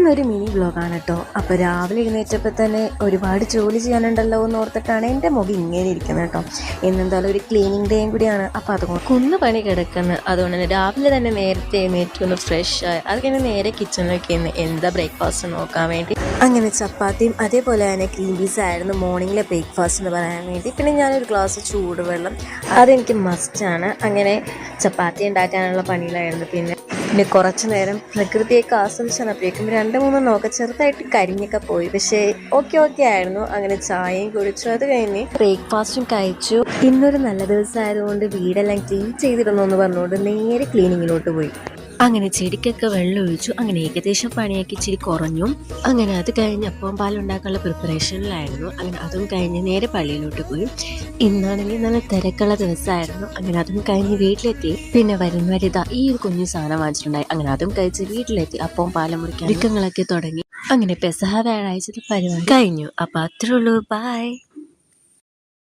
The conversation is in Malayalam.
ഇന്നൊരു മിനി വ്ലോഗാണ് കേട്ടോ. അപ്പോൾ രാവിലെ എഴുന്നേറ്റപ്പോൾ തന്നെ ഒരുപാട് ജോലി ചെയ്യാനുണ്ടല്ലോ എന്ന് ഓർത്തിട്ടാണ് എൻ്റെ മുഖം ഇങ്ങനെ ഇരിക്കുന്നത് കേട്ടോ. ഇന്നെന്തായാലും ഒരു ക്ലീനിങ് ഡേയും കൂടിയാണ്. അപ്പോൾ അതുകൊണ്ട് കുന്ന് പണി കിടക്കുന്നത്. അതുകൊണ്ട് തന്നെ രാവിലെ തന്നെ നേരത്തെ എഴുന്നേറ്റ് ഒന്ന് ഫ്രഷ് ആയി അത് കഴിഞ്ഞ് നേരെ കിച്ചണിലേക്ക് ഇന്ന് എന്താ ബ്രേക്ക്ഫാസ്റ്റ് നോക്കാൻ വേണ്ടി അങ്ങനെ ചപ്പാത്തിയും അതേപോലെ തന്നെ ഗ്രീൻ പീസ് ആയിരുന്നു മോർണിംഗിലെ ബ്രേക്ക്ഫാസ്റ്റ് എന്ന് പറയാൻ വേണ്ടി. പിന്നെ ഞാനൊരു ഗ്ലാസ് ചൂടുവെള്ളം, അതെനിക്ക് മസ്റ്റാണ്. അങ്ങനെ ചപ്പാത്തി ഉണ്ടാക്കാനുള്ള പണിയിലായിരുന്നു. പിന്നെ കുറച്ച് നേരം പ്രകൃതിയൊക്കെ ആസ്വദിച്ചപ്പോഴേക്കും 2-3 നോക്ക ചെറുതായിട്ട് കരിഞ്ഞൊക്കെ പോയി. പക്ഷേ ഓക്കെ ആയിരുന്നു. അങ്ങനെ ചായയും കുടിച്ചു. അത് കഴിഞ്ഞ് ബ്രേക്ക്ഫാസ്റ്റും കഴിച്ചു. ഇന്നൊരു നല്ല ദിവസമായതുകൊണ്ട് വീടെല്ലാം ക്ലീൻ ചെയ്തിരുന്നു എന്ന് പറഞ്ഞുകൊണ്ട് നേരെ ക്ലീനിങ്ങിലോട്ട് പോയി. അങ്ങനെ ചെടിക്കൊക്കെ വെള്ളം ഒഴിച്ചു. അങ്ങനെ ഏകദേശം പണിയൊക്കെ ഇച്ചിരി കുറഞ്ഞു. അങ്ങനെ അത് കഴിഞ്ഞ് അപ്പം പാലുണ്ടാക്കാനുള്ള പ്രിപ്പറേഷനിലായിരുന്നു. അങ്ങനെ അതും കഴിഞ്ഞ് നേരെ പള്ളിയിലോട്ട് പോയി. ഇന്നാണെങ്കിൽ നല്ല തിരക്കുള്ള ദിവസമായിരുന്നു. അങ്ങനെ അതും കഴിഞ്ഞ് വീട്ടിലെത്തി. പിന്നെ വരുന്നവരിതാ ഈ ഒരു കുഞ്ഞു സാധനം വാങ്ങിച്ചിട്ടുണ്ടായി. അങ്ങനെ അതും കഴിച്ച് വീട്ടിലെത്തി. അപ്പം പാലം മുറിക്കാൻ ഒരുക്കങ്ങളൊക്കെ തുടങ്ങി. അങ്ങനെ പെസഹ വ്യാഴാഴ്ചത്തെ പരിപാടി കഴിഞ്ഞു. അപ്പം അത്രേ ഉള്ളൂ. ബൈ.